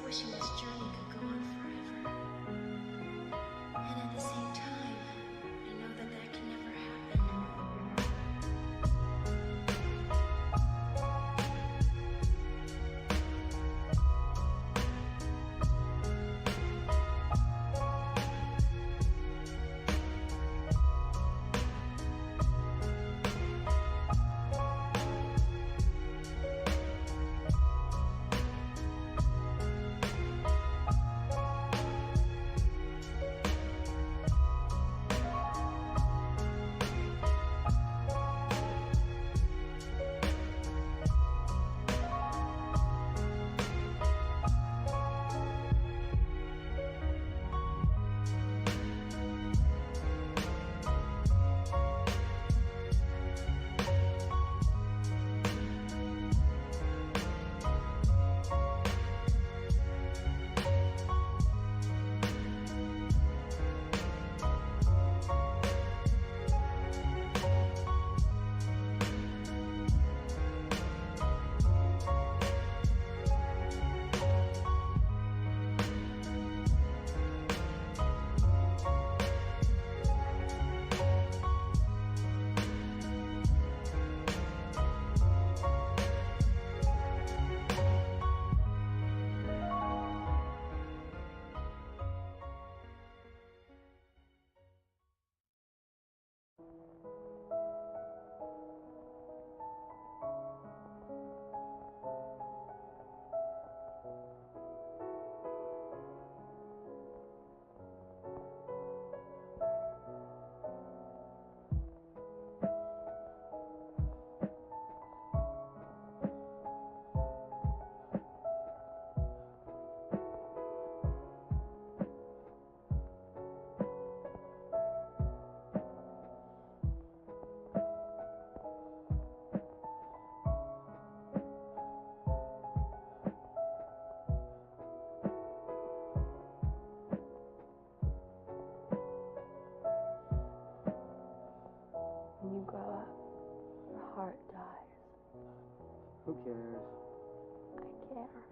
wishing this journey could go on forever. And at the same time, I know that that can never When you grow up, your heart dies. Who cares? I care.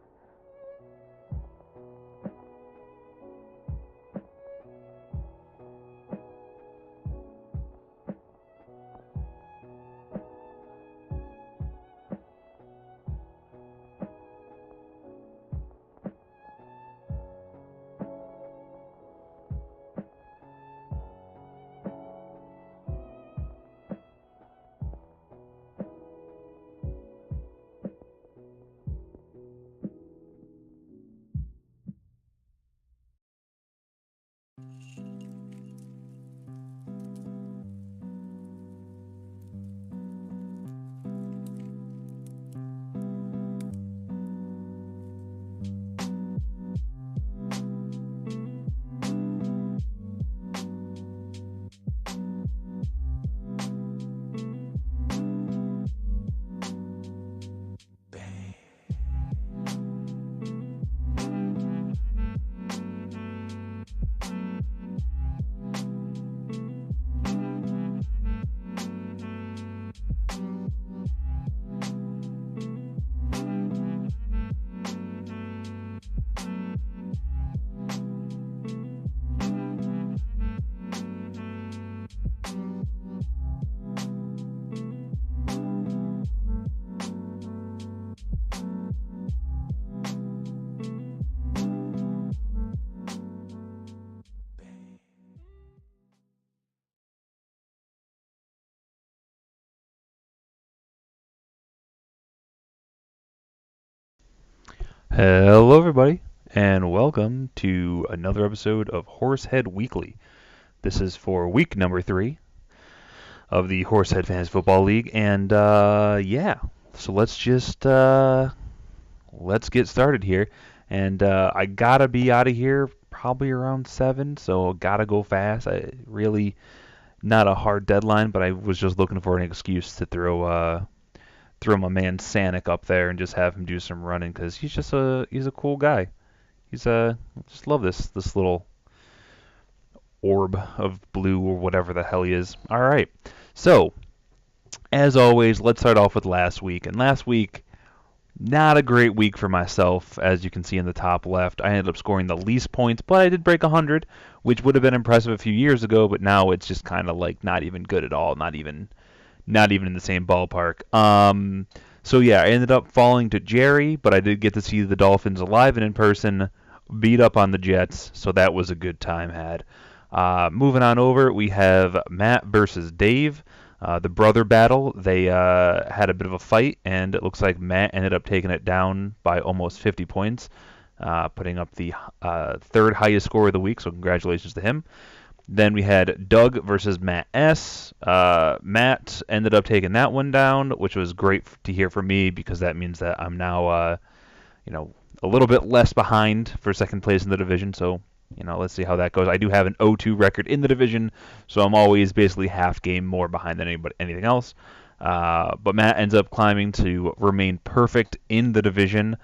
Hello, everybody, and welcome to another episode of Horsehead Weekly. This is for week number 3 of the Horsehead Fantasy Football League, and so let's get started here. And I gotta be out of here probably around 7, so gotta go fast. I really not a hard deadline, but I was just looking for an excuse to throw my man Sanic up there and just have him do some running because he's a cool guy. Just love this little orb of blue or whatever the hell he is. All right, so as always, let's start off with last week. And last week, not a great week for myself, as you can see in the top left. I ended up scoring the least points, but I did break 100, which would have been impressive a few years ago. But now it's just kind of like not even good at all. Not even in the same ballpark. So yeah, I ended up falling to Jerry, but I did get to see the Dolphins live and in person, beat up on the Jets, so that was a good time had. Moving on over, we have Matt versus Dave, the brother battle. They had a bit of a fight, and it looks like Matt ended up taking it down by almost 50 points, putting up the third highest score of the week, so congratulations to him. Then we had Doug versus Matt S. Matt ended up taking that one down, which was great to hear from me because that means that I'm now, a little bit less behind for second place in the division. So, let's see how that goes. I do have an 0-2 record in the division, so I'm always basically half game more behind than anything else. But Matt ends up climbing to remain perfect in the division,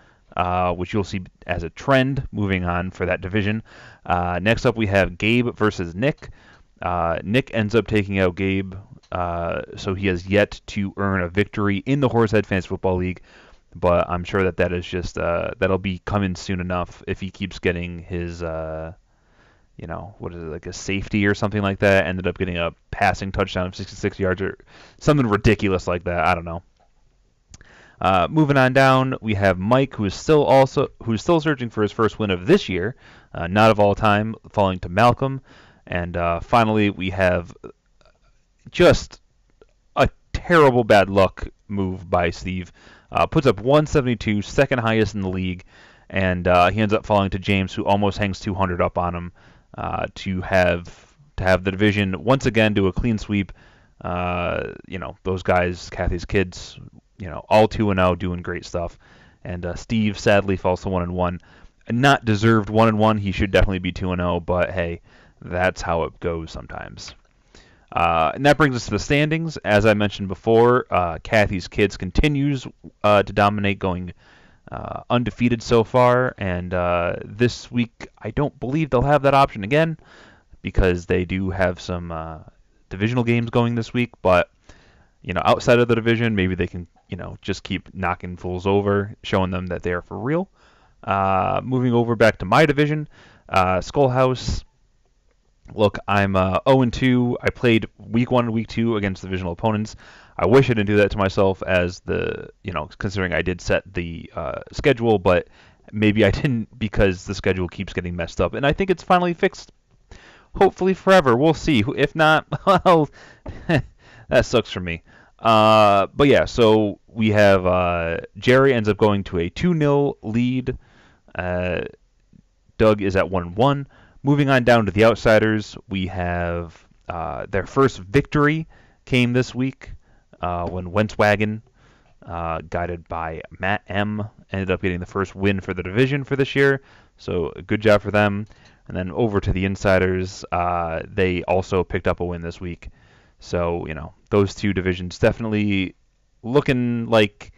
which you'll see as a trend moving on for that division. Next up, we have Gabe versus Nick. Nick ends up taking out Gabe, so he has yet to earn a victory in the Horsehead Fantasy Football League, but I'm sure that is just that'll be coming soon enough if he keeps getting his what is it, like a safety or something like that. Ended up getting a passing touchdown of 66 yards or something ridiculous like that. I don't know. Moving on down, we have Mike, who's still searching for his first win of this year, not of all time, falling to Malcolm. And finally, we have just a terrible bad luck move by Steve. Puts up 172, second highest in the league, and he ends up falling to James, who almost hangs 200 up on him to have the division once again do a clean sweep. Those guys, Kathy's kids, all 2-0, doing great stuff. And Steve sadly falls to 1-1. Not deserved 1-1. He should definitely be 2-0, but hey, that's how it goes sometimes. And that brings us to the standings. As I mentioned before, Kathy's kids continues to dominate, going undefeated so far. And this week, I don't believe they'll have that option again because they do have some divisional games going this week. But outside of the division, maybe they can, just keep knocking fools over, showing them that they are for real. Moving over back to my division, Skullhouse. Look, I'm 0-2. I played week 1 and week 2 against divisional opponents. I wish I didn't do that to myself as considering I did set the schedule, but maybe I didn't because the schedule keeps getting messed up. And I think it's finally fixed, hopefully forever. We'll see. If not, well, that sucks for me. But yeah, so we have Jerry ends up going to a 2-0 lead. Doug is at 1-1. Moving on down to the outsiders, we have their first victory came this week when Wentzwagen, guided by Matt M., ended up getting the first win for the division for this year. So good job for them. And then over to the insiders, they also picked up a win this week. So, those two divisions definitely looking like,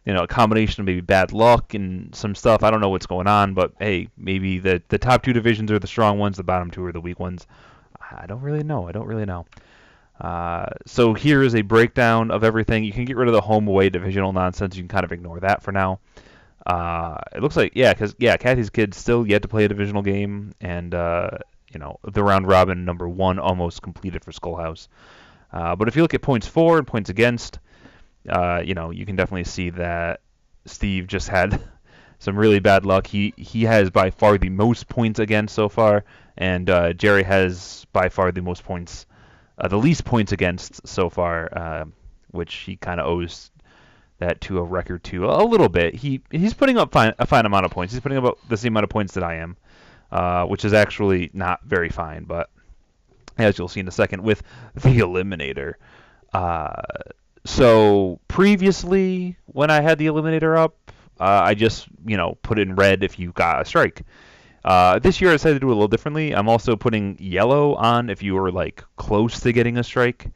a combination of maybe bad luck and some stuff. I don't know what's going on, but hey, maybe the top two divisions are the strong ones, the bottom two are the weak ones. I don't really know. So here is a breakdown of everything. You can get rid of the home-away divisional nonsense. You can kind of ignore that for now. It looks like, Kathy's kids still yet to play a divisional game, and, the round robin number 1 almost completed for Skullhouse. But if you look at points for and points against, you can definitely see that Steve just had some really bad luck. He has by far the most points against so far, and Jerry has by far the most points, the least points against so far, which he kind of owes that to a record too a little bit. He's putting up a fine amount of points. He's putting up about the same amount of points that I am, which is actually not very fine. But as you'll see in a second with the Eliminator. So previously, when I had the Eliminator up, I just put in red if you got a strike. This year I decided to do it a little differently. I'm also putting yellow on if you were like close to getting a strike.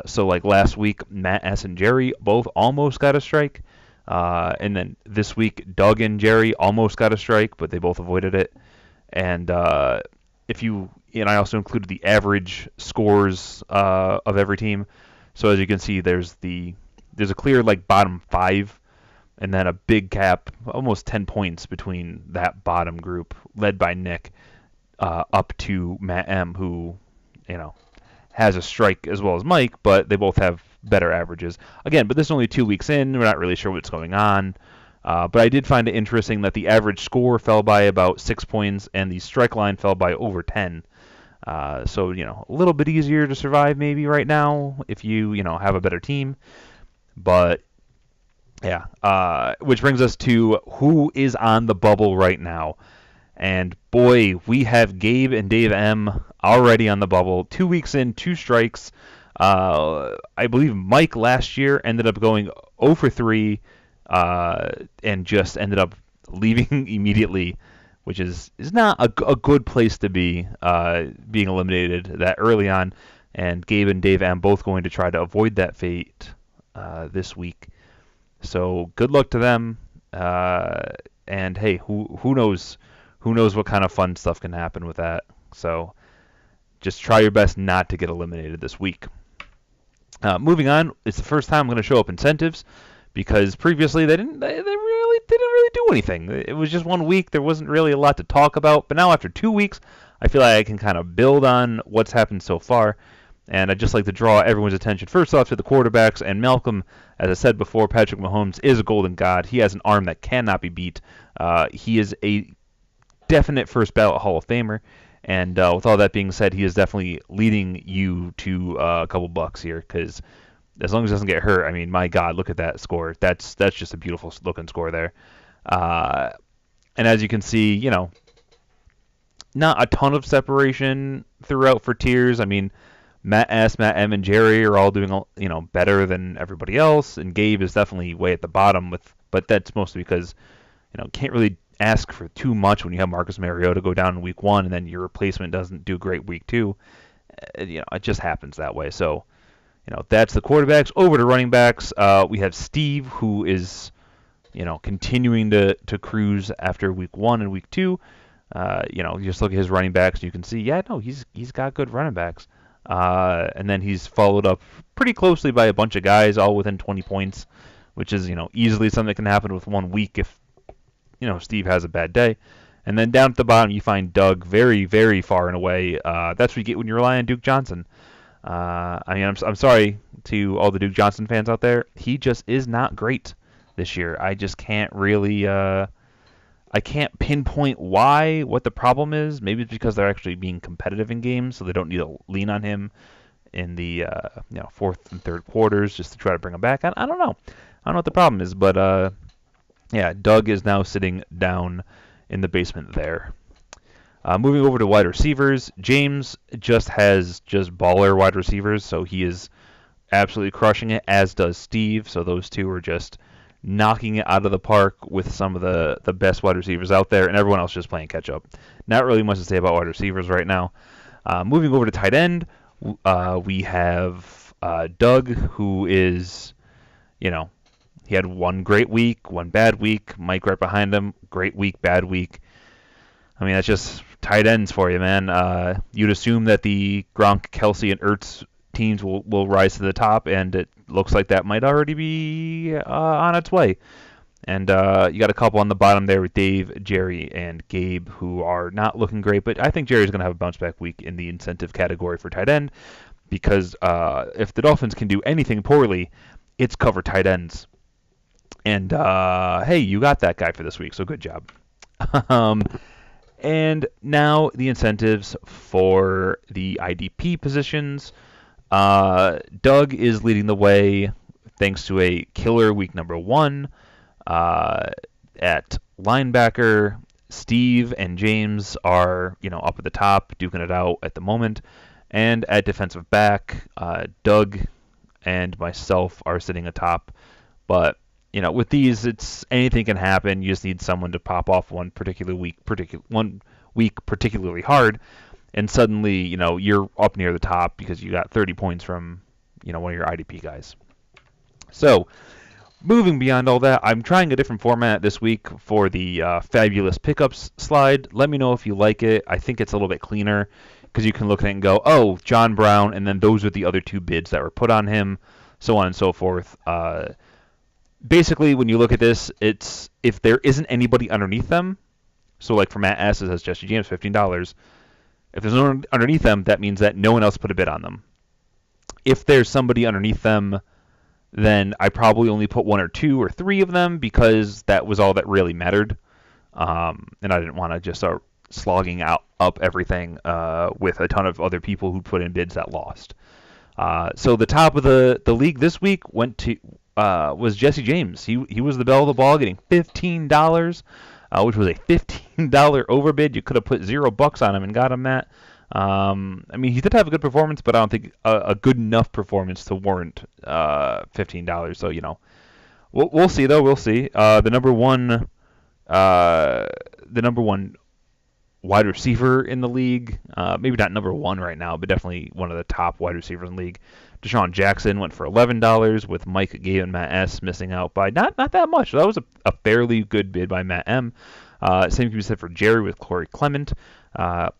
So like last week, Matt S. and Jerry both almost got a strike. And then this week, Doug and Jerry almost got a strike, but they both avoided it. And I also included the average scores of every team. So as you can see, there's a clear like bottom 5, and then a big gap, almost 10 points between that bottom group, led by Nick, up to Matt M, who has a strike as well as Mike, but they both have better averages. Again, but this is only 2 weeks in. We're not really sure what's going on. But I did find it interesting that the average score fell by about 6 points, and the strike line fell by over 10. So, a little bit easier to survive maybe right now if you, have a better team. But, yeah. Which brings us to who is on the bubble right now. And, boy, we have Gabe and Dave M already on the bubble. 2 weeks in, 2 strikes. I believe Mike last year ended up going 0 for 3 and just ended up leaving immediately, which is not a good place to be, being eliminated that early on. And Gabe and Dave M both going to try to avoid that fate this week. So good luck to them. And hey, who knows? Who knows what kind of fun stuff can happen with that? So just try your best not to get eliminated this week. Moving on, it's the first time I'm going to show up incentives, because previously they really didn't do anything. It was just 1 week. There wasn't really a lot to talk about. But now after 2 weeks, I feel like I can kind of build on what's happened so far. And I'd just like to draw everyone's attention first off to the quarterbacks. And Malcolm, as I said before, Patrick Mahomes is a golden god. He has an arm that cannot be beat. He is a definite first ballot Hall of Famer. And with all that being said, he is definitely leading you to a couple bucks here, because as long as he doesn't get hurt, I mean, my God, look at that score. That's just a beautiful looking score there. And as you can see, not a ton of separation throughout for tiers. I mean, Matt S, Matt M, and Jerry are all doing better than everybody else, and Gabe is definitely way at the bottom but that's mostly because can't really ask for too much when you have Marcus Mariota go down in week 1 and then your replacement doesn't do great week 2. It just happens that way. So that's the quarterbacks. Over to running backs, we have Steve, who is continuing to cruise after week 1 and week 2. You just look at his running backs, you can see, he's got good running backs. And then he's followed up pretty closely by a bunch of guys, all within 20 points, which is, easily something that can happen with 1 week if, Steve has a bad day. And then down at the bottom, you find Doug very, very far and away. That's what you get when you rely on Duke Johnson. I'm sorry to all the Duke Johnson fans out there. He just is not great this year. I just can't really... I can't pinpoint what the problem is. Maybe it's because they're actually being competitive in games, so they don't need to lean on him in the fourth and third quarters just to try to bring him back. I don't know. I don't know what the problem is, but Doug is now sitting down in the basement there. Moving over to wide receivers, James has baller wide receivers, so he is absolutely crushing it, as does Steve. So those two are just knocking it out of the park with some of the best wide receivers out there, and everyone else just playing catch up. Not really much to say about wide receivers right now. Moving over to tight end, we have Doug, who is, he had 1 great week, 1 bad week. Mike right behind him, great week, bad week. I mean, that's just tight ends for you, man. You'd assume that the Gronk, Kelsey, and Ertz teams will rise to the top, and it looks like that might already be on its way. And you got a couple on the bottom there with Dave, Jerry, and Gabe, who are not looking great, but I think Jerry's going to have a bounce back week in the incentive category for tight end, because if the Dolphins can do anything poorly, it's cover tight ends. And hey, you got that guy for this week, so good job. And now the incentives for the IDP positions. Doug is leading the way thanks to a killer week number 1. At linebacker, Steve and James are, up at the top, duking it out at the moment. And at defensive back, Doug and myself are sitting atop. But, with these, anything can happen. You just need someone to pop off one week particularly hard, and suddenly, you're up near the top because you got 30 points from, one of your IDP guys. So, moving beyond all that, I'm trying a different format this week for the Fabulous Pickups slide. Let me know if you like it. I think it's a little bit cleaner because you can look at it and go, oh, John Brown, and then those are the other 2 bids that were put on him, so on and so forth. Basically, when you look at this, it's if there isn't anybody underneath them, so like for Matt S, it says Jesse James, $15. If there's no one underneath them, that means that no one else put a bid on them. If there's somebody underneath them, then I probably only put 1 or 2 or 3 of them because that was all that really mattered. And I didn't want to just start slogging up everything with a ton of other people who put in bids that lost. So the top of the league this week was Jesse James. He was the belle of the ball, getting $15, which was a $15 overbid. You could have put $0 on him and got him that. He did have a good performance, but I don't think a good enough performance to warrant $15. So we'll see though. We'll see. The number one wide receiver in the league, maybe not number 1 right now, but definitely one of the top wide receivers in the league. Deshaun Jackson went for $11, with Mike Gay and Matt S missing out by not that much. So that was a fairly good bid by Matt M. Same can be said for Jerry with Corey Clement.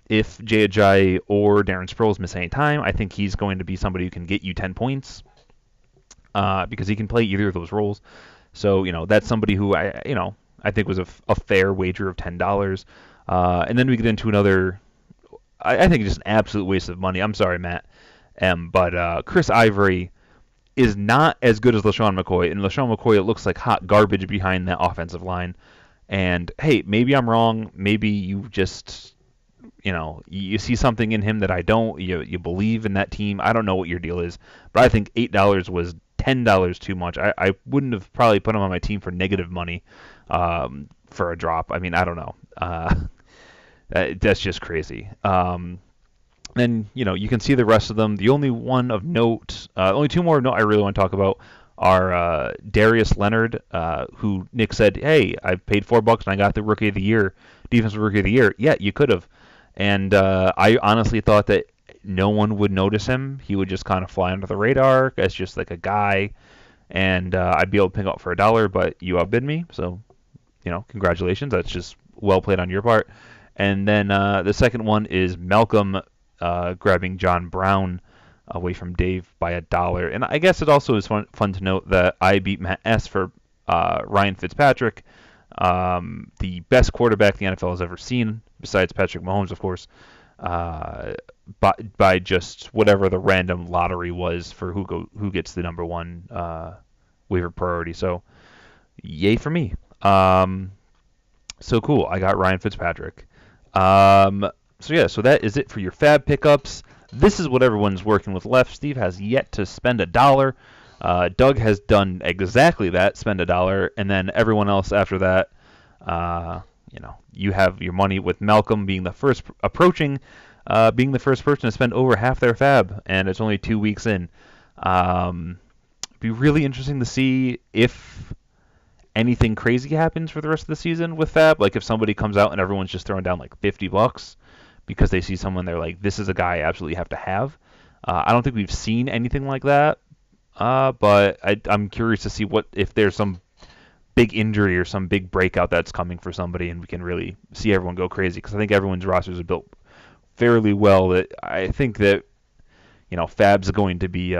If Jay Ajayi or Darren Sproles miss any time, I think he's going to be somebody who can get you 10 points because he can play either of those roles. So, that's somebody who I think was a fair wager of $10. And then we get into another, I think just an absolute waste of money. I'm sorry, Matt M. But Chris Ivory is not as good as LaShawn McCoy. And LaShawn McCoy, it looks like hot garbage behind that offensive line. And, hey, maybe I'm wrong. Maybe you just, you see something in him that I don't. You believe in that team. I don't know what your deal is. But I think $8 was $10 too much. I wouldn't have probably put him on my team for negative money for a drop. I don't know. That's just crazy. Then, you can see the rest of them. The only one of note, only 2 more of note I really want to talk about are Darius Leonard, who Nick said, hey, I paid $4 and I got the Rookie of the Year, Defensive Rookie of the Year. Yeah, you could have. And I honestly thought that no one would notice him. He would just kind of fly under the radar as just like a guy, and I'd be able to pick up for $1, but you outbid me, so, congratulations. That's just well played on your part. And then the second one is Malcolm grabbing John Brown away from Dave by $1. And I guess it also is fun to note that I beat Matt S for Ryan Fitzpatrick, the best quarterback the NFL has ever seen, besides Patrick Mahomes, of course, by just whatever the random lottery was for who gets the number 1 waiver priority. So, yay for me. So cool. I got Ryan Fitzpatrick. So that is it for your fab pickups. This is what everyone's working with left. Steve has yet to spend $1. Doug has done exactly that, spend $1, and then everyone else after that, you have your money with Malcolm being the first person to spend over half their fab, and it's only 2 weeks in. Be really interesting to see if anything crazy happens for the rest of the season with fab. Like if somebody comes out and everyone's just throwing down like $50 because they see someone, they're like, this is a guy I absolutely have to have. I don't think we've seen anything like that, but I'm curious to see if there's some big injury or some big breakout that's coming for somebody, and we can really see everyone go crazy, because I think everyone's rosters are built fairly well. That I think that Fab's going to be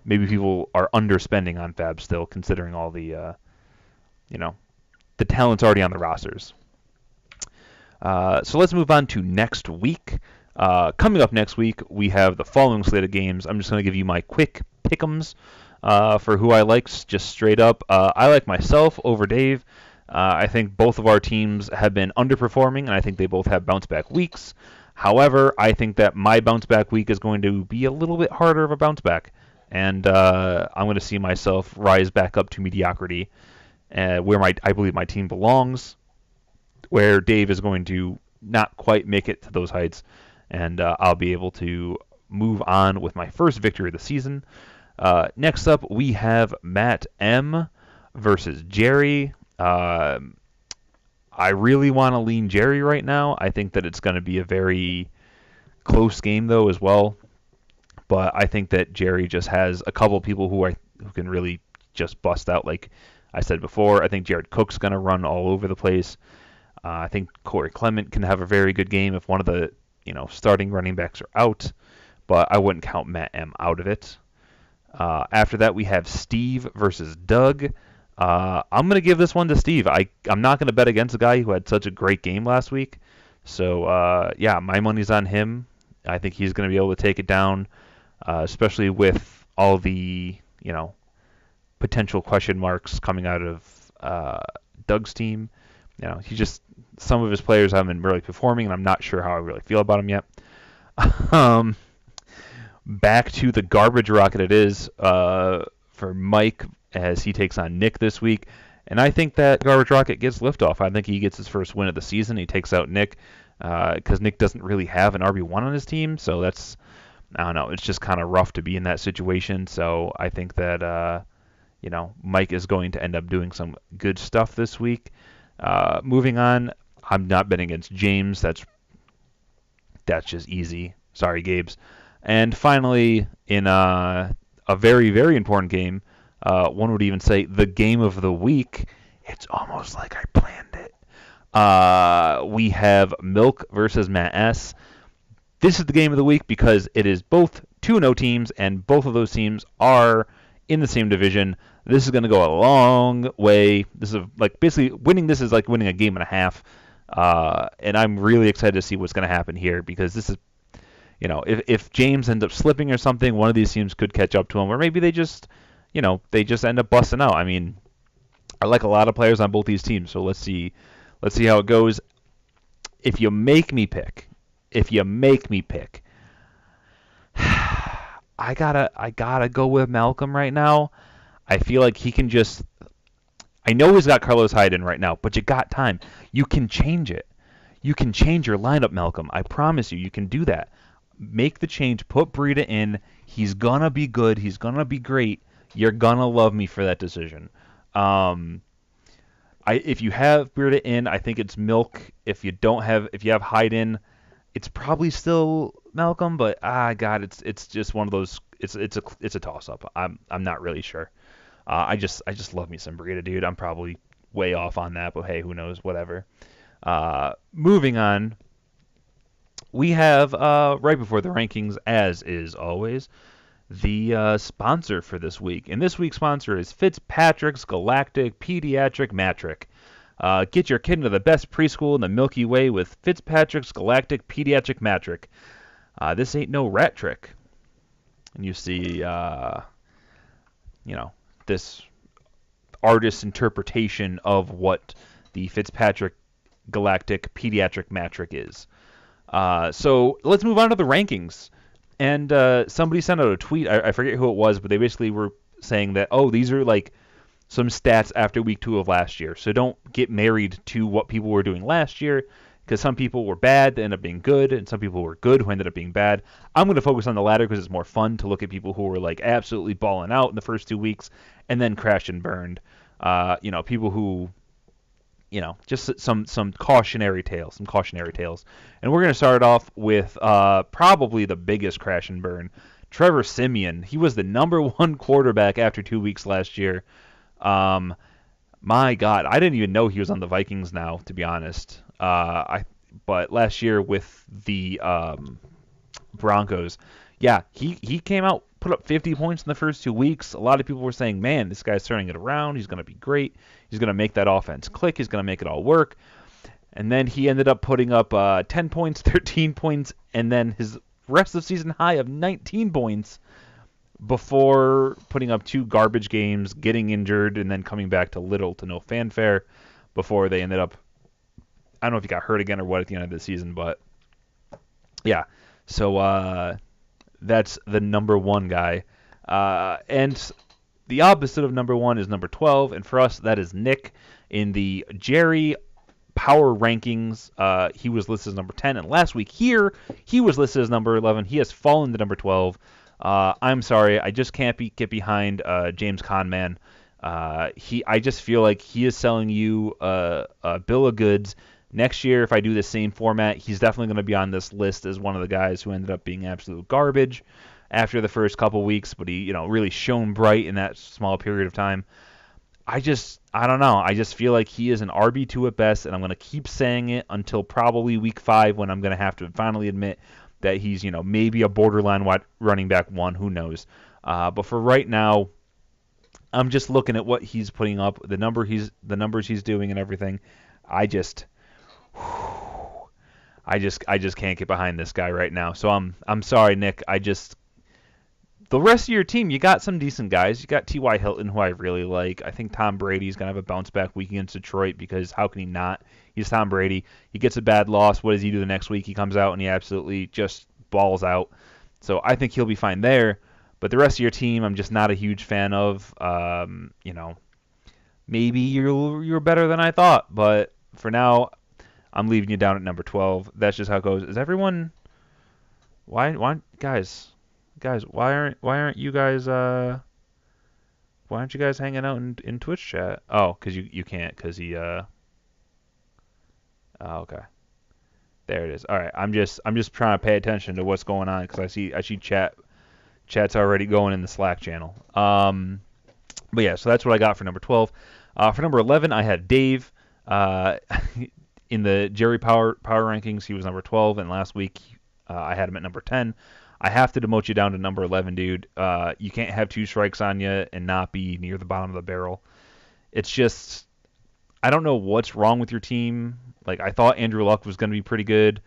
maybe people are underspending on Fab still, considering all the the talent's already on the rosters. So let's move on to next week. Coming up next week, we have the following slate of games. I'm just going to give you my quick pick'ems for who I like, just straight up. I like myself over Dave. I think both of our teams have been underperforming, and I think they both have bounce-back weeks. However, I think that my bounce-back week is going to be a little bit harder of a bounce-back and I'm going to see myself rise back up to mediocrity, where I believe my team belongs, where Dave is going to not quite make it to those heights, and I'll be able to move on with my first victory of the season. Next up, we have Matt M versus Jerry. I really want to lean Jerry right now. I think that it's going to be a very close game, though, as well. But I think that Jerry just has a couple of people who can really just bust out. Like I said before, I think Jared Cook's going to run all over the place. I think Corey Clement can have a very good game if one of the starting running backs are out. But I wouldn't count Matt M out of it. After that, we have Steve versus Doug. I'm going to give this one to Steve. I'm not going to bet against a guy who had such a great game last week. So, yeah, my money's on him. I think he's going to be able to take it down, especially with all the, potential question marks coming out of Doug's team. Some of his players haven't been really performing, and I'm not sure how I really feel about him yet. Back to the garbage rocket it is for Mike as he takes on Nick this week. And I think that garbage rocket gets liftoff. I think he gets his first win of the season. He takes out Nick because Nick doesn't really have an RB1 on his team. So I don't know, it's just kind of rough to be in that situation. So I think that, Mike is going to end up doing some good stuff this week. Moving on, I'm not betting against James. That's just easy. Sorry, Gabes. And finally, in a very, very important game, one would even say the game of the week, it's almost like I planned it. We have Milk versus Matt S. This is the game of the week because it is both 2-0 teams, and both of those teams are in the same division. This is going to go a long way. This is basically winning this is like winning a game and a half. And I'm really excited to see what's going to happen here because this is, if James ends up slipping or something, one of these teams could catch up to him, or maybe they just end up busting out. I mean, I like a lot of players on both these teams, so let's see how it goes. If you make me pick, I gotta go with Malcolm right now. I feel like he can just. I know he's got Carlos Hyde in right now, but you got time. You can change it. You can change your lineup, Malcolm. I promise you can do that. Make the change. Put Breida in. He's gonna be good. He's gonna be great. You're gonna love me for that decision. If you have Breida in, I think it's Milk. If you have Hyde in, it's probably still Malcolm. But God, it's just one of those. It's a toss up. I'm not really sure. I just love me some Breida, dude. I'm probably way off on that, but hey, who knows? Whatever. Moving on, we have right before the rankings, as is always, the sponsor for this week. And this week's sponsor is Fitzpatrick's Galactic Pediatric Mattrick. Get your kid into the best preschool in the Milky Way with Fitzpatrick's Galactic Pediatric Mattrick. This ain't no rat trick. And you see, this artist's interpretation of what the Fitzpatrick Galactic Pediatric Mattrick is. So let's move on to the rankings. And somebody sent out a tweet. I forget who it was, but they basically were saying that, these are like some stats after week 2 of last year. So don't get married to what people were doing last year, because some people were bad that ended up being good, and some people were good who ended up being bad. I'm going to focus on the latter because it's more fun to look at people who were like absolutely balling out in the first 2 weeks and then crashed and burned. People who, just some cautionary tales, And we're going to start off with probably the biggest crash and burn, Trevor Siemian. He was the number 1 quarterback after 2 weeks last year. My God, I didn't even know he was on the Vikings now, to be honest. But last year with the Broncos, yeah, he came out, put up 50 points in the first 2 weeks. A lot of people were saying, man, this guy's turning it around. He's going to be great. He's going to make that offense click. He's going to make it all work. And then he ended up putting up 10 points, 13 points, and then his rest of season high of 19 points before putting up 2 garbage games, getting injured, and then coming back to little to no fanfare before they ended up, I don't know if he got hurt again or what at the end of the season, but yeah. So that's the number 1 guy. And the opposite of number 1 is number 12, and for us, that is Nick. In the Jerry Power Rankings, he was listed as number 10, and last week here, he was listed as number 11. He has fallen to number 12. I'm sorry, I just can't get behind James Conman. I just feel like he is selling you a bill of goods. Next year, if I do the same format, he's definitely going to be on this list as one of the guys who ended up being absolute garbage after the first couple weeks, but he, really shone bright in that small period of time. I don't know. I just feel like he is an RB2 at best, and I'm going to keep saying it until probably week 5 when I'm going to have to finally admit that he's, maybe a borderline running back 1. Who knows? But for right now, I'm just looking at what he's putting up, the numbers he's doing, and everything. I just can't get behind this guy right now. So I'm sorry, Nick. The rest of your team, you got some decent guys. You got T.Y. Hilton, who I really like. I think Tom Brady's going to have a bounce-back week against Detroit because how can he not? He's Tom Brady. He gets a bad loss. What does he do the next week? He comes out and he absolutely just balls out. So I think he'll be fine there. But the rest of your team, I'm just not a huge fan of. Maybe you're better than I thought. But for now, I'm leaving you down at number 12. That's just how it goes. Is everyone... Why Guys, why aren't you guys why aren't you guys hanging out in Twitch chat? Oh, because you can't, because he oh, okay. There it is. All right, I'm just trying to pay attention to what's going on because I see chat's already going in the Slack channel. But yeah, so that's what I got for number 12. For number 11, I had Dave. In the Jerry Power rankings, he was number 12, and last week I had him at number 10. I have to demote you down to number 11, dude. You can't have 2 strikes on you and not be near the bottom of the barrel. It's just, I don't know what's wrong with your team. Like, I thought Andrew Luck was going to be pretty good.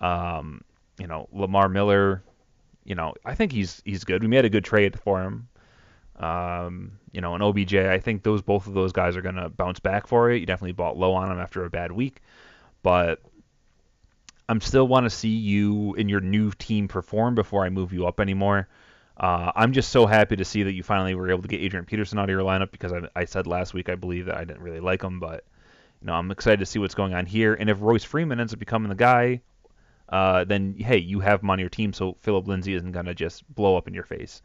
Lamar Miller, I think he's good. We made a good trade for him. And OBJ, I think both of those guys are going to bounce back for you. You definitely bought low on him after a bad week. But I'm still want to see you in your new team perform before I move you up anymore. I'm just so happy to see that you finally were able to get Adrian Peterson out of your lineup because I said last week I believe that I didn't really like him, but I'm excited to see what's going on here. And if Royce Freeman ends up becoming the guy, then hey, you have him on your team, so Philip Lindsay isn't gonna just blow up in your face.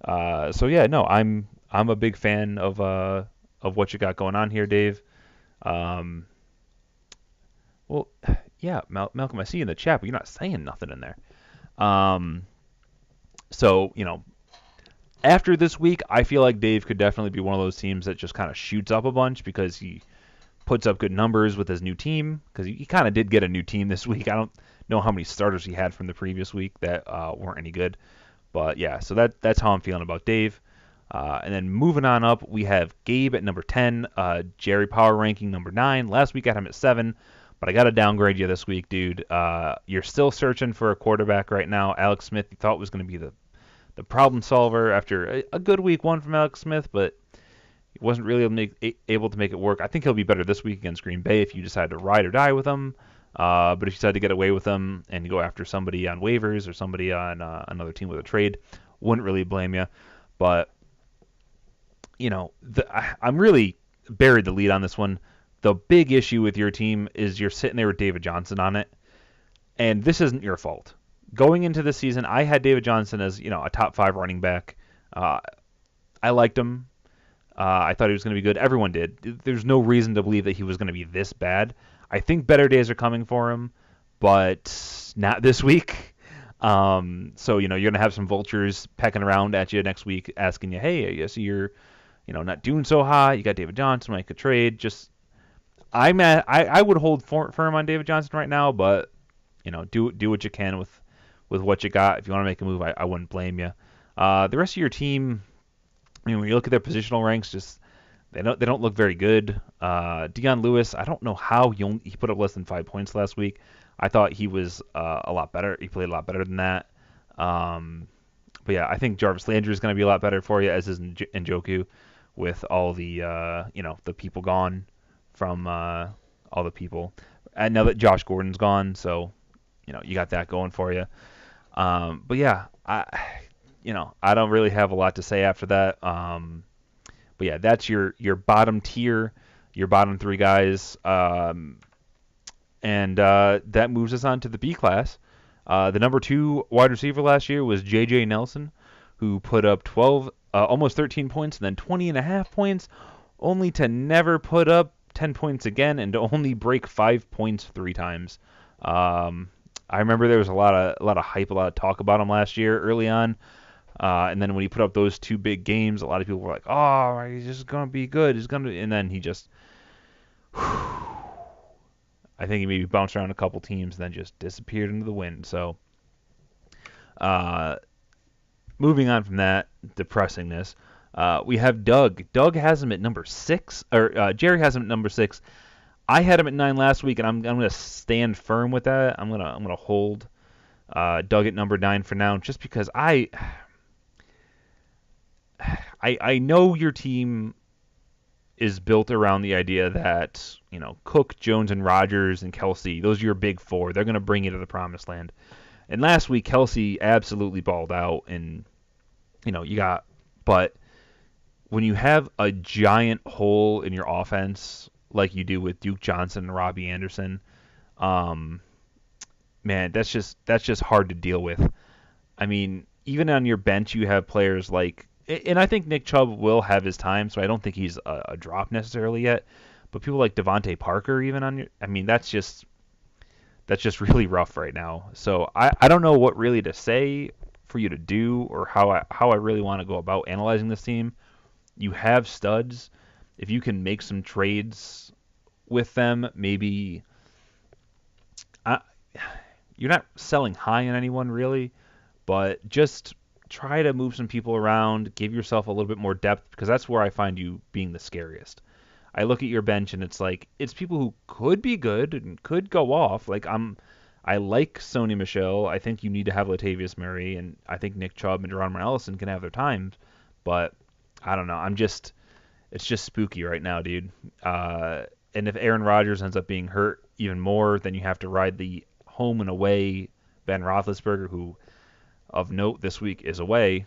So yeah, no, I'm a big fan of what you got going on here, Dave. Well, yeah, Malcolm, I see you in the chat, but you're not saying nothing in there. So, after this week, I feel like Dave could definitely be one of those teams that just kind of shoots up a bunch because he puts up good numbers with his new team. Because he kind of did get a new team this week. I don't know how many starters he had from the previous week that weren't any good. But yeah, so that's how I'm feeling about Dave. And then moving on up, we have Gabe at number 10, Jerry Power ranking number 9. Last week I had him at 7. But I got to downgrade you this week, dude. You're still searching for a quarterback right now. Alex Smith, you thought was going to be the problem solver after a good week 1 from Alex Smith, but he wasn't really able to make it work. I think he'll be better this week against Green Bay if you decide to ride or die with him. But if you decide to get away with him and go after somebody on waivers or somebody on another team with a trade, wouldn't really blame you. But, I'm really buried the lead on this one. The big issue with your team is you're sitting there with David Johnson on it, and this isn't your fault. Going into the season, I had David Johnson as a top 5 running back. I liked him. I thought he was going to be good. Everyone did. There's no reason to believe that he was going to be this bad. I think better days are coming for him, but not this week. So you're going to have some vultures pecking around at you next week, asking you, "Hey, I see you're not doing so hot. You got David Johnson, make a trade." I would hold firm on David Johnson right now, but do what you can with what you got. If you want to make a move, I wouldn't blame you. The rest of your team, when you look at their positional ranks, just they don't look very good. Dion Lewis, I don't know how he put up less than 5 points last week. I thought he was a lot better. He played a lot better than that. But yeah, I think Jarvis Landry is going to be a lot better for you, as is Njoku, with all the the people gone from all the people. And now that Josh Gordon's gone, so you got that going for you. But yeah, I don't really have a lot to say after that. But yeah, that's your bottom tier, your bottom three guys. And that moves us on to the B class. The number 2 wide receiver last year was J.J. Nelson, who put up 12, almost 13 points, and then 20 and a half points, only to never put up 10 points again and to only break 5 points 3 times. I remember there was a lot of hype, a lot of talk about him last year early on. And then when he put up those 2 big games, a lot of people were like, "Oh, he's just gonna be good. He's gonna," and then he just, I think he maybe bounced around a couple teams and then just disappeared into the wind. So, moving on from that depressingness, we have Doug. Doug has him at number 6, or Jerry has him at number 6. I had him at 9 last week, and I'm gonna stand firm with that. I'm gonna hold Doug at number 9 for now, just because I know your team is built around the idea that, Cook, Jones, and Rodgers and Kelsey, those are your big 4. They're going to bring you to the promised land. And last week, Kelsey absolutely balled out, and, but when you have a giant hole in your offense, like you do with Duke Johnson and Robbie Anderson, man, that's just hard to deal with. I mean, even on your bench, you have players like, and I think Nick Chubb will have his time, so I don't think he's a drop necessarily yet. But people like Devontae Parker, even on your, I mean, that's just really rough right now. So I don't know what really to say for you to do, or how I really want to go about analyzing this team. You have studs. If you can make some trades with them, maybe you're not selling high on anyone really, but just try to move some people around, give yourself a little bit more depth, because that's where I find you being the scariest. I look at your bench and it's like, it's people who could be good and could go off. Like, I like Sony Michel. I think you need to have Latavius Murray, and I think Nick Chubb and Geronimo Allison can have their times, but I don't know. It's just spooky right now, dude. And if Aaron Rodgers ends up being hurt even more, then you have to ride the home and away Ben Roethlisberger, who, of note, this week is away.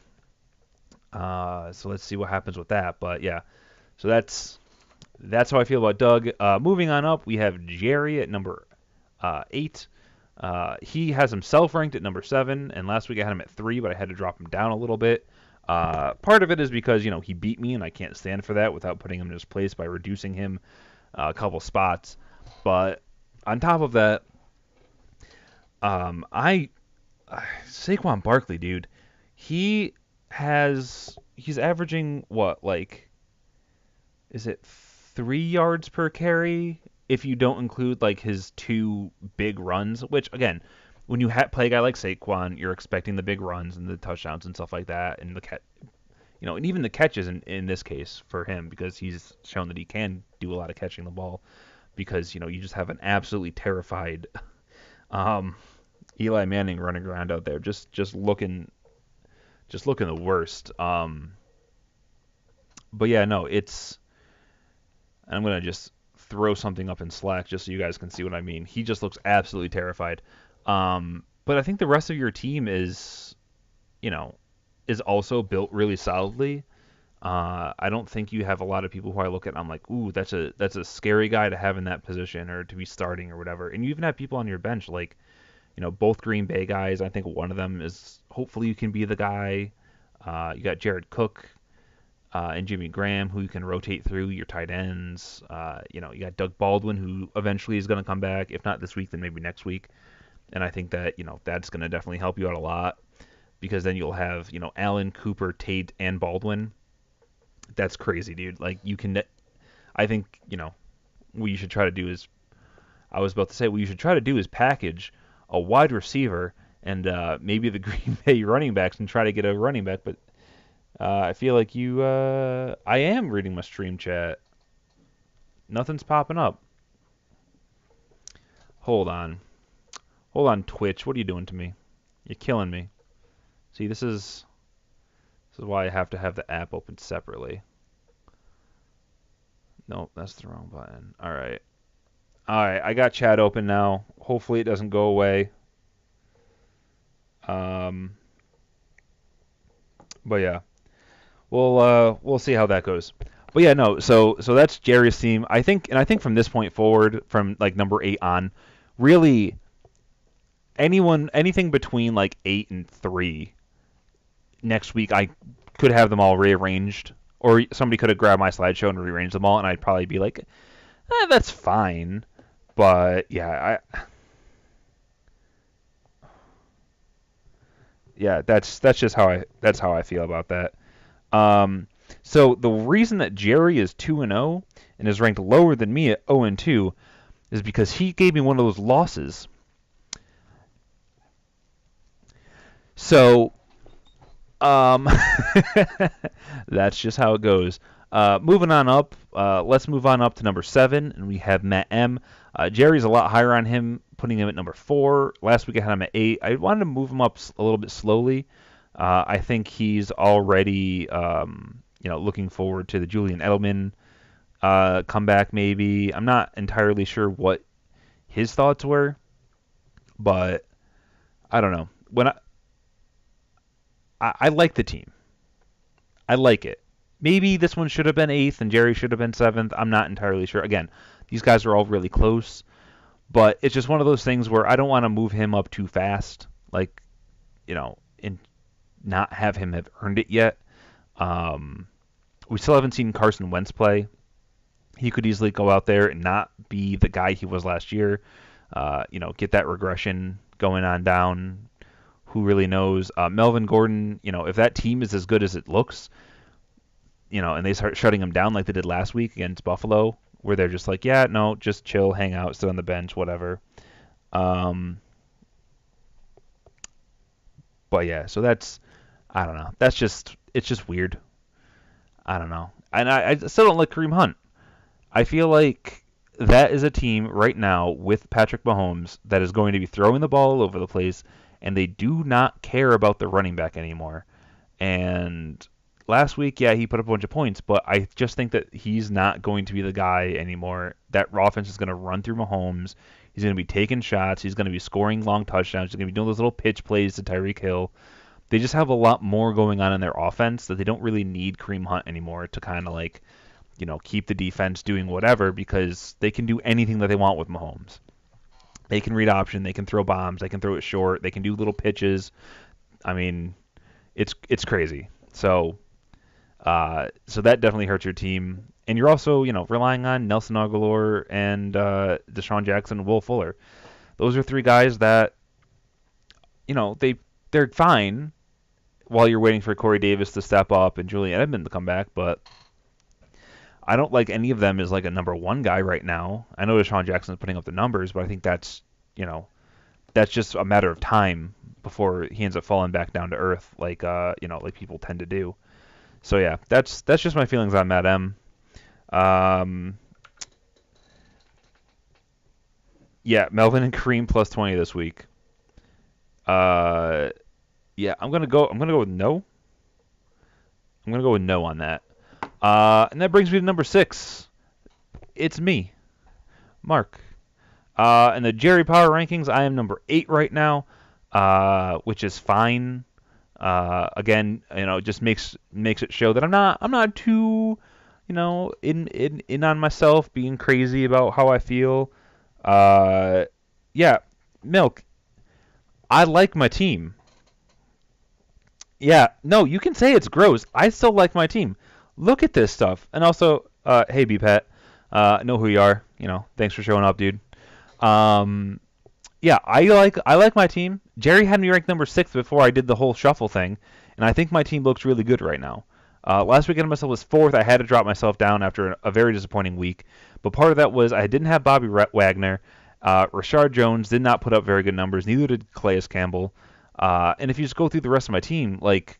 So let's see what happens with that. But yeah, so that's how I feel about Doug. Moving on up, we have Jerry at number 8. He has himself ranked at number 7, and last week I had him at 3, but I had to drop him down a little bit. Part of it is because, he beat me, and I can't stand for that without putting him in his place by reducing him a couple spots. But on top of that, Saquon Barkley, dude, he's averaging what, like, is it 3 yards per carry if you don't include like his 2 big runs, which again, when you play a guy like Saquon, you're expecting the big runs and the touchdowns and stuff like that, and and even the catches in this case for him, because he's shown that he can do a lot of catching the ball, because you just have an absolutely terrified Eli Manning running around out there, just looking the worst. But yeah, no, I'm gonna just throw something up in Slack just so you guys can see what I mean. He just looks absolutely terrified. But I think the rest of your team is also built really solidly. I don't think you have a lot of people who I look at and I'm like, ooh, that's a scary guy to have in that position or to be starting or whatever. And you even have people on your bench like, both Green Bay guys. I think one of them is, hopefully you can be the guy. You got Jared Cook and Jimmy Graham, who you can rotate through your tight ends. You got Doug Baldwin, who eventually is going to come back. If not this week, then maybe next week. And I think that, that's going to definitely help you out a lot, because then you'll have, Allen, Cooper, Tate, and Baldwin. That's crazy, dude. Like, I think, what you should try to do is, what you should try to do is package a wide receiver and maybe the Green Bay running backs and try to get a running back. But I feel like I am reading my stream chat. Nothing's popping up. Hold on, Twitch. What are you doing to me? You're killing me. See, this is why I have to have the app open separately. Nope, that's the wrong button. All right, I got chat open now. Hopefully it doesn't go away. But yeah, we'll see how that goes. But yeah, no. So that's Jerry's team. I think from this point forward, from like number 8 on, really anything between like 8 and 3 next week, I could have them all rearranged, or somebody could have grabbed my slideshow and rearranged them all, and I'd probably be like, that's fine. But yeah, that's just how I feel about that. So the reason that Jerry is 2-0 and is ranked lower than me at 0-2 is because he gave me one of those losses. So that's just how it goes. Moving on up, let's move on up to number 7, and we have Matt M. Jerry's a lot higher on him, putting him at number 4. Last week I had him at 8. I wanted to move him up a little bit slowly. I think he's already, looking forward to the Julian Edelman comeback. Maybe I'm not entirely sure what his thoughts were, but I don't know. When I like the team. I like it. Maybe this one should have been 8th and Jerry should have been 7th. I'm not entirely sure. Again, these guys are all really close, but it's just one of those things where I don't want to move him up too fast, like, and not have him have earned it yet. We still haven't seen Carson Wentz play. He could easily go out there and not be the guy he was last year. Get that regression going on down. Who really knows? Melvin Gordon, if that team is as good as it looks, and they start shutting him down like they did last week against Buffalo, where they're just like, yeah, no, just chill, hang out, sit on the bench, whatever. But yeah, so I don't know. It's just weird. I don't know. And I still don't like Kareem Hunt. I feel like that is a team right now with Patrick Mahomes that is going to be throwing the ball all over the place, and they do not care about the running back anymore. And last week, yeah, he put up a bunch of points, but I just think that he's not going to be the guy anymore. That offense is going to run through Mahomes. He's going to be taking shots. He's going to be scoring long touchdowns. He's going to be doing those little pitch plays to Tyreek Hill. They just have a lot more going on in their offense that they don't really need Kareem Hunt anymore to kind of keep the defense doing whatever, because they can do anything that they want with Mahomes. They can read option. They can throw bombs. They can throw it short. They can do little pitches. I mean, it's crazy. So that definitely hurts your team. And you're also, relying on Nelson Aguilar and Deshaun Jackson and Will Fuller. Those are 3 guys that, they're fine while you're waiting for Corey Davis to step up and Julian Edelman to come back, but I don't like any of them as like a number 1 guy right now. I know Deshaun Jackson's putting up the numbers, but I think that's just a matter of time before he ends up falling back down to earth, like people tend to do. So yeah, that's just my feelings on Matt M. Yeah, Melvin and Kareem plus 20 this week. Yeah, I'm gonna go with no. I'm gonna go with no on that. And that brings me to number 6. It's me, Mark. In the Jerry Power rankings, I am number 8 right now, which is fine. Again, it just makes it show that I'm not too, in on myself, being crazy about how I feel. Yeah, Milk. I like my team. Yeah, no, you can say it's gross. I still like my team. Look at this stuff. And also, hey, B-Pat, know who you are. Thanks for showing up, dude. Yeah, I like my team. Jerry had me ranked number 6 before I did the whole shuffle thing, and I think my team looks really good right now. Last week I had myself as 4th. I had to drop myself down after a very disappointing week, but part of that was I didn't have Bobby Wagner. Rashard Jones did not put up very good numbers. Neither did Calais Campbell. And if you just go through the rest of my team, like,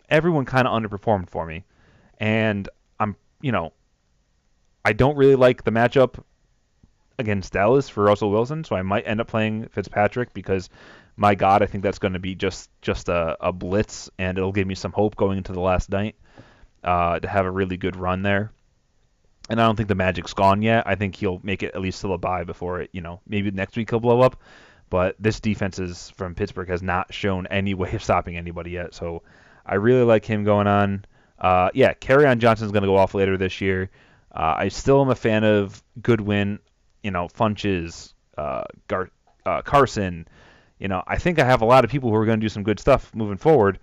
everyone kind of underperformed for me. And I don't really like the matchup against Dallas for Russell Wilson, so I might end up playing Fitzpatrick because, my God, I think that's going to be just a blitz, and it'll give me some hope going into the last night to have a really good run there. And I don't think the magic's gone yet. I think he'll make it at least till a bye before it, maybe next week he'll blow up. But this defense from Pittsburgh has not shown any way of stopping anybody yet, so I really like him going on. Yeah, Kerryon Johnson's going to go off later this year. I still am a fan of Goodwin, Funches, Carson. I think I have a lot of people who are going to do some good stuff moving forward.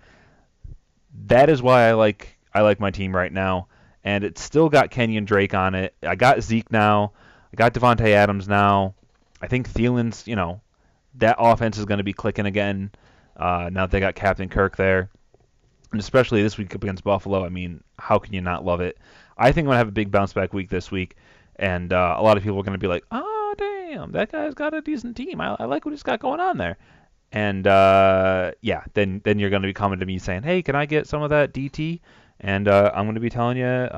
That is why I like my team right now, and it's still got Kenyon Drake on it. I got Zeke now. I got Devontae Adams now. I think Thielen's, that offense is going to be clicking again. Now that they got Captain Kirk there, and especially this week up against Buffalo. I mean, how can you not love it? I think I'm gonna have a big bounce back week this week, and a lot of people are gonna be like, "Oh, damn, that guy's got a decent team. I like what he's got going on there." And yeah, then you're gonna be coming to me saying, "Hey, can I get some of that DT?" And I'm gonna be telling you,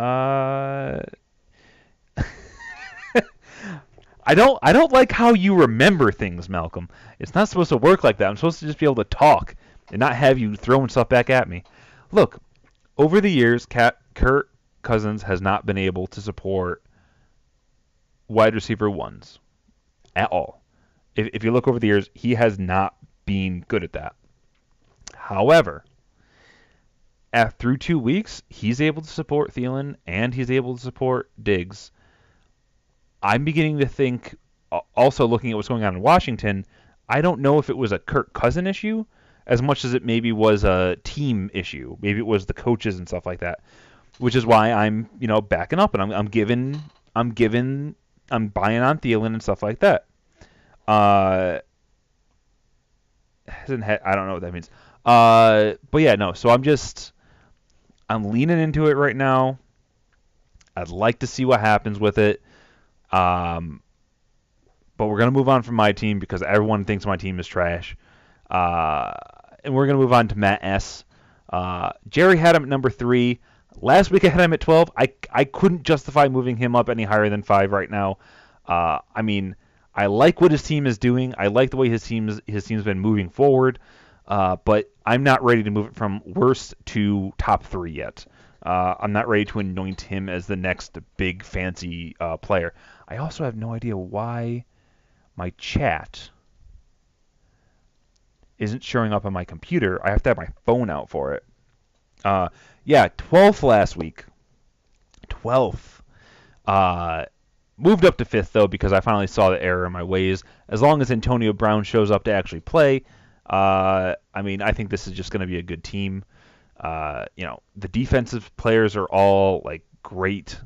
I don't like how you remember things, Malcolm. It's not supposed to work like that. I'm supposed to just be able to talk and not have you throwing stuff back at me. Look, over the years, Kirk Cousins has not been able to support wide receiver ones at all. If you look over the years, he has not been good at that. However, through 2 weeks, he's able to support Thielen and he's able to support Diggs. I'm beginning to think, also looking at what's going on in Washington, I don't know if it was a Kirk Cousin issue as much as it maybe was a team issue. Maybe it was the coaches and stuff like that, which is why I'm, backing up and I'm buying on Thielen and stuff like that. I don't know what that means. But yeah, no. So I'm leaning into it right now. I'd like to see what happens with it. But we're going to move on from my team because everyone thinks my team is trash. And we're going to move on to Matt S. Jerry had him at number 3. Last week I had him at 12. I couldn't justify moving him up any higher than 5 right now. I mean, I like what his team is doing. I like the way his team's been moving forward. But I'm not ready to move it from worst to top 3 yet. I'm not ready to anoint him as the next big fancy player. I also have no idea why my chat isn't showing up on my computer. I have to have my phone out for it. Yeah, 12th last week. 12th. Moved up to 5th, though, because I finally saw the error in my ways. As long as Antonio Brown shows up to actually play, I think this is just going to be a good team. The defensive players are all, great.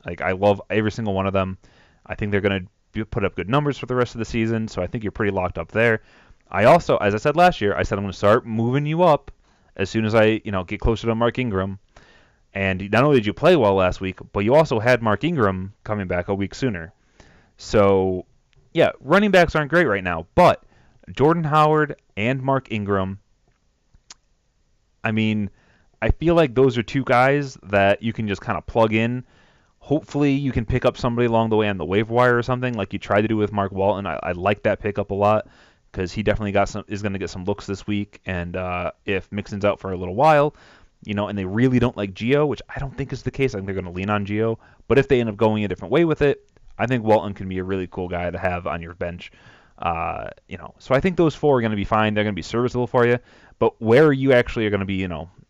I love every single one of them. I think they're going to put up good numbers for the rest of the season, so I think you're pretty locked up there. I also, as I said last year, I said I'm going to start moving you up as soon as I, get closer to Mark Ingram. And not only did you play well last week, but you also had Mark Ingram coming back a week sooner. So, yeah, running backs aren't great right now, but Jordan Howard and Mark Ingram, I feel like those are 2 guys that you can just kind of plug in. Hopefully you can pick up somebody along the way on the waiver wire or something like you tried to do with Mark Walton. I like that pickup a lot because he definitely is going to get some looks this week. And if Mixon's out for a little while, and they really don't like Gio, which I don't think is the case. I think they're going to lean on Gio. But if they end up going a different way with it, I think Walton can be a really cool guy to have on your bench. So I think those 4 are going to be fine. They're going to be serviceable for you. But where you actually are going to be,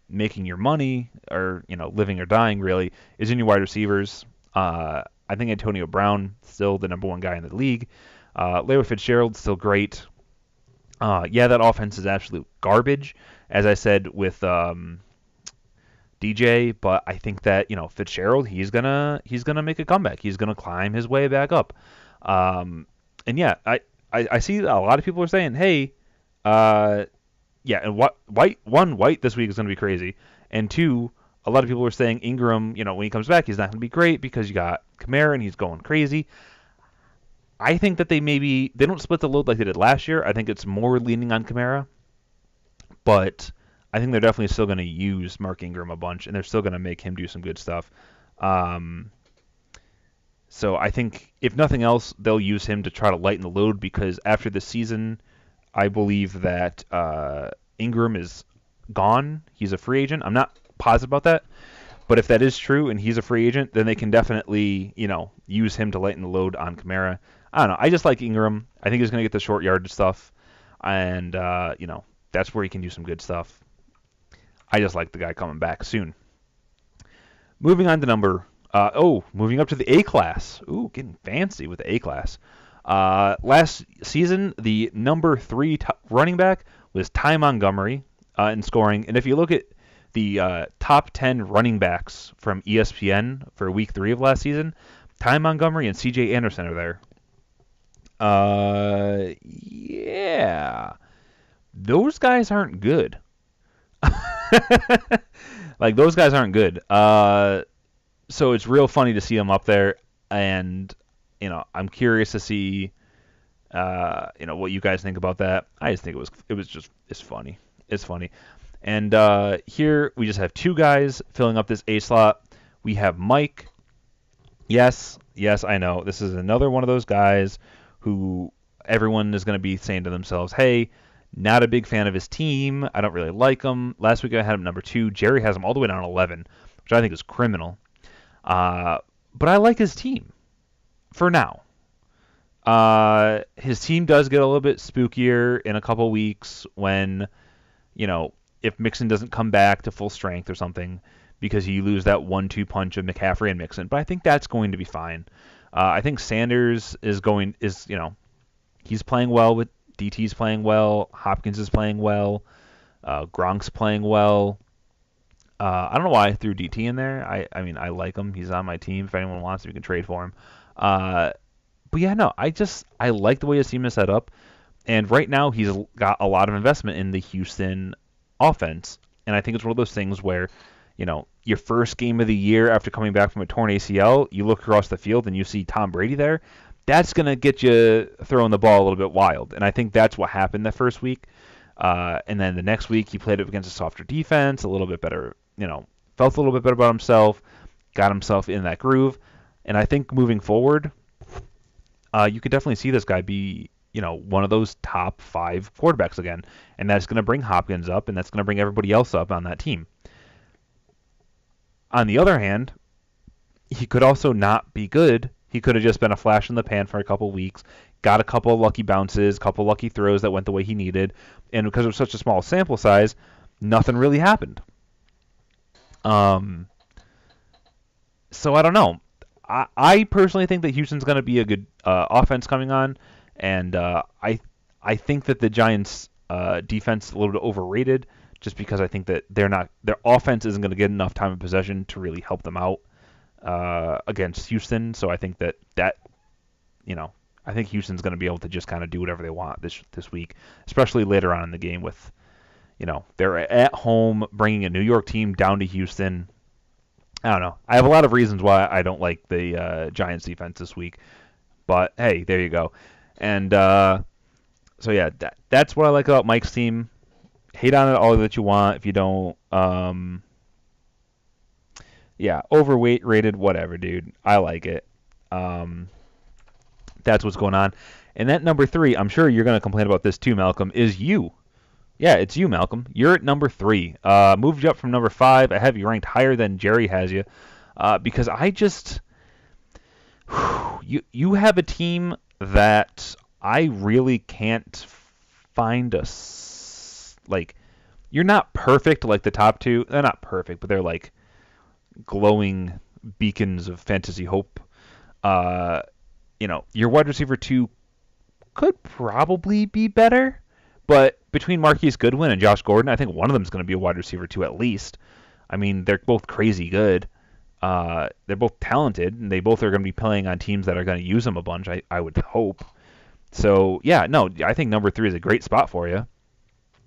making your money or, living or dying really is in your wide receivers. I think Antonio Brown still the number 1 guy in the league. Larry Fitzgerald's still great. Yeah, that offense is absolute garbage, as I said with DJ, but I think that, Fitzgerald, he's gonna make a comeback. He's gonna climb his way back up. And yeah, I see a lot of people are saying, hey, yeah, and White this week is going to be crazy. And 2, a lot of people are saying Ingram, when he comes back, he's not going to be great because you got Kamara and he's going crazy. I think that they don't split the load like they did last year. I think it's more leaning on Kamara. But I think they're definitely still going to use Mark Ingram a bunch, and they're still going to make him do some good stuff. So I think, if nothing else, they'll use him to try to lighten the load because after the season, I believe that Ingram is gone. He's a free agent. I'm not positive about that. But if that is true and he's a free agent, then they can definitely, use him to lighten the load on Kamara. I don't know. I just like Ingram. I think he's going to get the short yardage stuff. And, that's where he can do some good stuff. I just like the guy coming back soon. Moving on to moving up to the A class. Ooh, getting fancy with the A class. Last season, the number 3 running back was Ty Montgomery in scoring. And if you look at the top 10 running backs from ESPN for week 3 of last season, Ty Montgomery and C.J. Anderson are there. Yeah. Those guys aren't good. Like, those guys aren't good. So it's real funny to see them up there, and I'm curious to see what you guys think about that. I just think it's funny. It's funny. And here we just have 2 guys filling up this A slot. We have Mike. Yes, I know. This is another one of those guys who everyone is going to be saying to themselves, hey, not a big fan of his team. I don't really like him. Last week I had him number 2. Jerry has him all the way down to 11, which I think is criminal. But I like his team for now. His team does get a little bit spookier in a couple weeks when, if Mixon doesn't come back to full strength or something, because you lose that 1-2 punch of McCaffrey and Mixon. But I think that's going to be fine. I think Sanders he's playing well with DT's playing well. Hopkins is playing well. Gronk's playing well. I don't know why I threw DT in there. I mean, I like him. He's on my team. If anyone wants him, you can trade for him. But yeah, no, I like the way his team is set up. And right now, he's got a lot of investment in the Houston offense. And I think it's one of those things where, your first game of the year after coming back from a torn ACL, you look across the field and you see Tom Brady there. That's going to get you throwing the ball a little bit wild. And I think that's what happened that first week. And then the next week, he played up against a softer defense, a little bit better, felt a little bit better about himself, got himself in that groove. And I think moving forward, you could definitely see this guy be, one of those top 5 quarterbacks again. And that's going to bring Hopkins up, and that's going to bring everybody else up on that team. On the other hand, he could also not be good. He could have just been a flash in the pan for a couple weeks, got a couple of lucky bounces, couple of lucky throws that went the way he needed, and because it was such a small sample size, nothing really happened. So I don't know. I personally think that Houston's going to be a good offense coming on, and I think that the Giants' defense is a little bit overrated, just because I think that their offense isn't going to get enough time of possession to really help them out against Houston. So I think that I think Houston's going to be able to just kind of do whatever they want this week, especially later on in the game with, they're at home bringing a New York team down to Houston. I don't know. I have a lot of reasons why I don't like the Giants defense this week, but hey, there you go. And so yeah, that's what I like about Mike's team. Hate on it all that you want if you don't. Yeah, overweight rated, whatever, dude. I like it. That's what's going on. And that number 3, I'm sure you're going to complain about this too, Malcolm, is you. Yeah, it's you, Malcolm. You're at number 3. Moved you up from number 5. I have you ranked higher than Jerry has you. Because I just... You have a team that I really can't find you're not perfect like the top 2. They're not perfect, but they're like glowing beacons of fantasy hope. Your wide receiver 2 could probably be better, but between Marquise Goodwin and Josh Gordon, I think one of them is going to be a wide receiver 2 at least. I mean, they're both crazy good. They're both talented, and they both are going to be playing on teams that are going to use them a bunch, I would hope. So, yeah, no, I think number 3 is a great spot for you,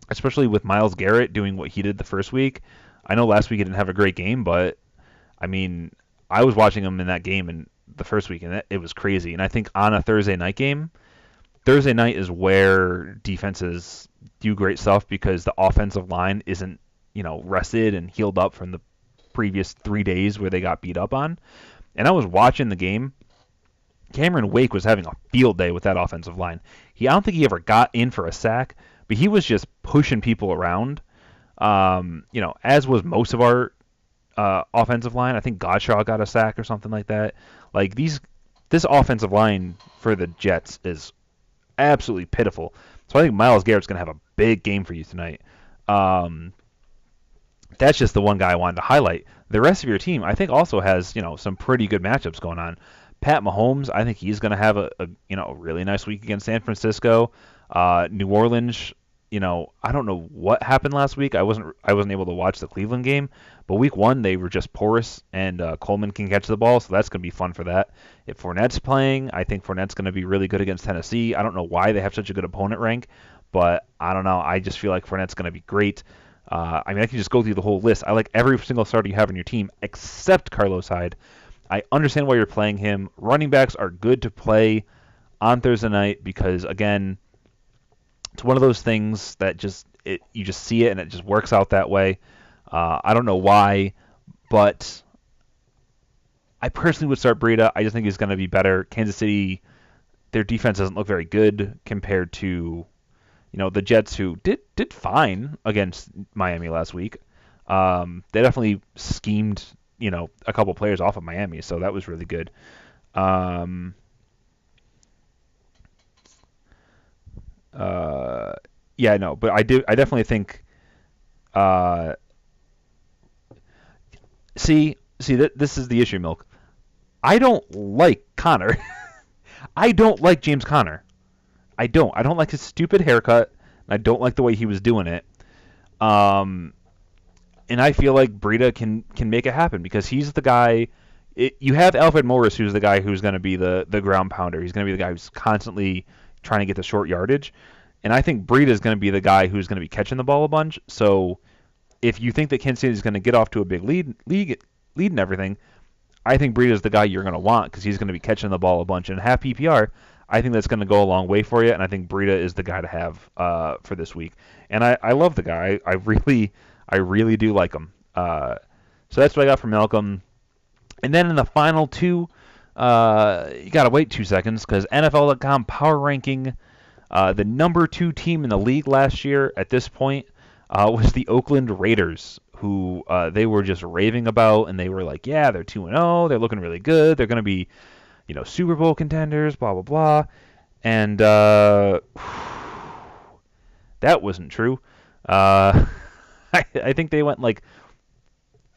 especially with Myles Garrett doing what he did the first week. I know last week he didn't have a great game, but, I mean, I was watching him in that game in the first week, and it was crazy. And I think on a Thursday night game, Thursday night is where defenses do great stuff because the offensive line isn't, rested and healed up from the previous 3 days where they got beat up on. And I was watching the game. Cameron Wake was having a field day with that offensive line. I don't think he ever got in for a sack, but he was just pushing people around. As was most of our offensive line. I think Godshaw got a sack or something like that. Like this offensive line for the Jets is absolutely pitiful. So I think Myles Garrett's going to have a big game for you tonight. That's just the one guy I wanted to highlight. The rest of your team, I think, also has some pretty good matchups going on. Pat Mahomes, I think he's going to have a really nice week against San Francisco. New Orleans, I don't know what happened last week. I wasn't able to watch the Cleveland game, but week 1 they were just porous, and Coleman can catch the ball, so that's going to be fun for that. If Fournette's playing, I think Fournette's going to be really good against Tennessee. I don't know why they have such a good opponent rank, but I don't know. I just feel like Fournette's going to be great. I can just go through the whole list. I like every single starter you have on your team except Carlos Hyde. I understand why you're playing him. Running backs are good to play on Thursday night because, again, it's one of those things that you just see it and it just works out that way. I don't know why, but I personally would start Breida. I just think he's going to be better. Kansas City, their defense doesn't look very good compared to the Jets, who did fine against Miami last week. They definitely schemed a couple players off of Miami, so that was really good. Yeah, no, but I definitely think. This is the issue, Milk. I don't like Connor. I don't like James Conner. I don't like his stupid haircut. And I don't like the way he was doing it. And I feel like Breida can make it happen because he's the guy. You have Alfred Morris, who's the guy who's going to be the ground pounder. He's going to be the guy who's constantly trying to get the short yardage. And I think Breida is going to be the guy who's going to be catching the ball a bunch. So if you think that Kansas City is going to get off to a big lead and everything, I think Breida is the guy you're going to want because he's going to be catching the ball a bunch. And half PPR, I think that's going to go a long way for you. And I think Breida is the guy to have for this week. And I love the guy. I really do like him. So that's what I got from Malcolm. And then in the final two, you got to wait 2 seconds because NFL.com power ranking, the number 2 team in the league last year at this point was the Oakland Raiders, who they were just raving about, and they were like, yeah, they're 2-0, they're looking really good, they're going to be, Super Bowl contenders, blah, blah, blah. And that wasn't true. I think they went like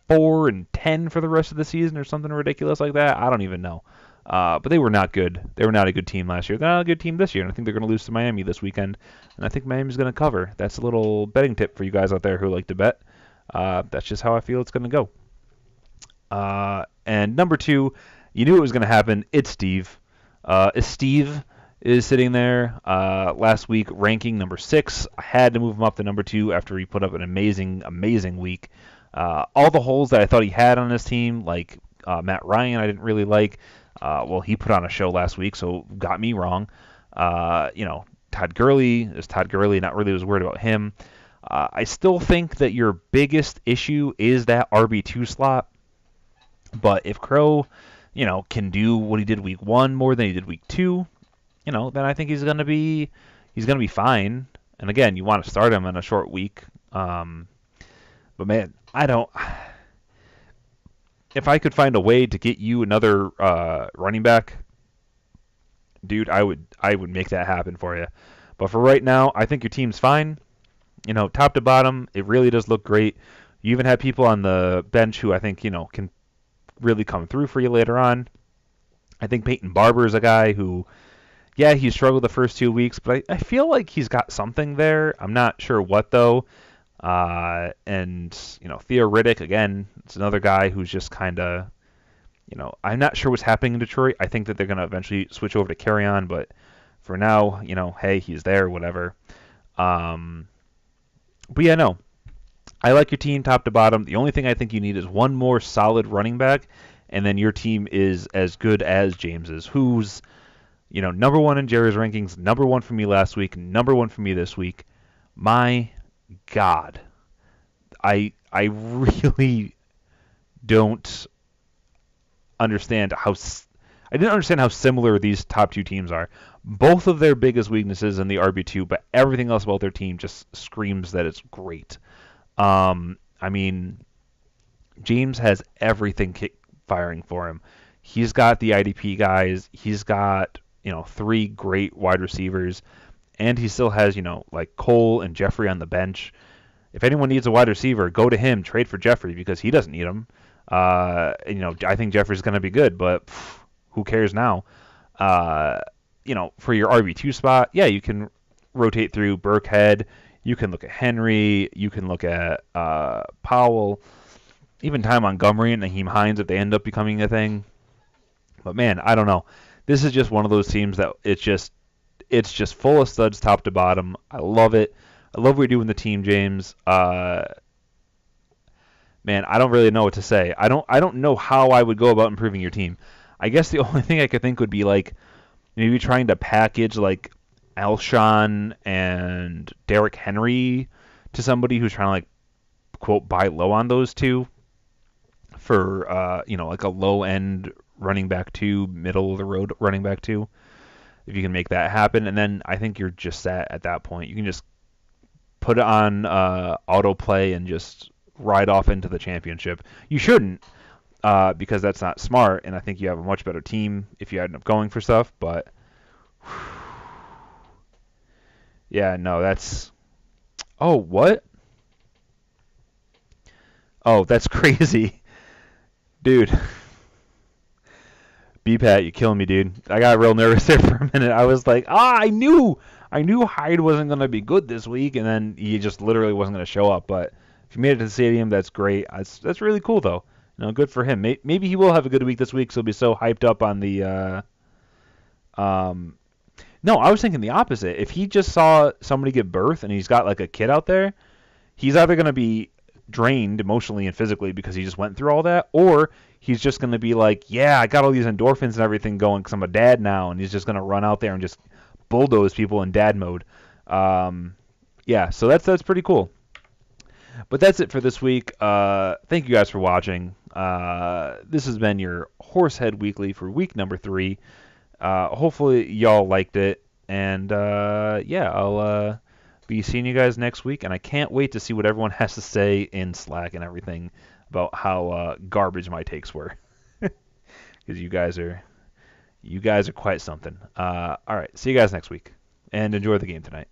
4-10 for the rest of the season or something ridiculous like that. I don't even know. But they were not good. They were not a good team last year. They're not a good team this year, and I think they're going to lose to Miami this weekend. And I think Miami's going to cover. That's a little betting tip for you guys out there who like to bet. That's just how I feel it's going to go. And number 2, you knew it was going to happen. It's Steve. Steve is sitting there last week ranking number 6. I had to move him up to number 2 after he put up an amazing, amazing week. All the holes that I thought he had on his team, like Matt Ryan, I didn't really like. He put on a show last week, so got me wrong. Todd Gurley is Todd Gurley. Not really was worried about him. I still think that your biggest issue is that RB2 slot. But if Crow, can do what he did week 1 more than he did week 2, then I think he's gonna be fine. And again, you want to start him in a short week. But man, if I could find a way to get you another running back, dude, I would make that happen for you. But for right now, I think your team's fine. Top to bottom, it really does look great. You even have people on the bench who I think, can really come through for you later on. I think Peyton Barber is a guy who, yeah, he struggled the first 2 weeks, but I feel like he's got something there. I'm not sure what, though. And Theo Riddick, again, it's another guy who's just kind of, I'm not sure what's happening in Detroit. I think that they're going to eventually switch over to Carry-On, but for now, hey, he's there, whatever. But yeah, no, I like your team top to bottom. The only thing I think you need is one more solid running back, and then your team is as good as James's, who's, number 1 in Jerry's rankings, number 1 for me last week, number 1 for me this week. My God, I really don't understand I didn't understand how similar these top 2 teams are. Both of their biggest weaknesses in the RB2, but everything else about their team just screams that it's great. James has everything firing for him. He's got the IDP guys. He's got 3 great wide receivers. And he still has, like Cole and Jeffrey on the bench. If anyone needs a wide receiver, go to him. Trade for Jeffrey because he doesn't need him. I think Jeffrey's going to be good, but who cares now? For your RB2 spot, yeah, you can rotate through Burkhead. You can look at Henry. You can look at Powell. Even Ty Montgomery and Naheem Hines if they end up becoming a thing. But man, I don't know. This is just one of those teams that it's just full of studs top to bottom. I love it. I love what you're doing the team, James. Man, I don't really know what to say. I don't know how I would go about improving your team. I guess the only thing I could think would be like maybe trying to package like Alshon and Derrick Henry to somebody who's trying to like quote buy low on those two for like a low end running back 2, middle of the road running back 2. If you can make that happen, and then I think you're just set at that point. You can just put it on autoplay and just ride off into the championship. You shouldn't, because that's not smart, and I think you have a much better team if you end up going for stuff, but yeah, no, that's... Oh, what? Oh, that's crazy. Dude. B-Pat, you killing me, dude. I got real nervous there for a minute. I was like, I knew Hyde wasn't going to be good this week, and then he just literally wasn't going to show up. But if you made it to the stadium, that's great. That's really cool, though. Good for him. Maybe he will have a good week this week, so he'll be so hyped up on the... No, I was thinking the opposite. If he just saw somebody give birth and he's got like a kid out there, he's either going to be drained emotionally and physically because he just went through all that, or he's just going to be like, yeah, I got all these endorphins and everything going because I'm a dad now, and he's just going to run out there and just bulldoze people in dad mode. Yeah, so that's pretty cool. But that's it for this week. Thank you guys for watching. This has been your Horsehead Weekly for week number 3. Hopefully y'all liked it, and I'll be seeing you guys next week, and I can't wait to see what everyone has to say in Slack and everything about how garbage my takes were, because you guys are quite something. All right, see you guys next week, and enjoy the game tonight.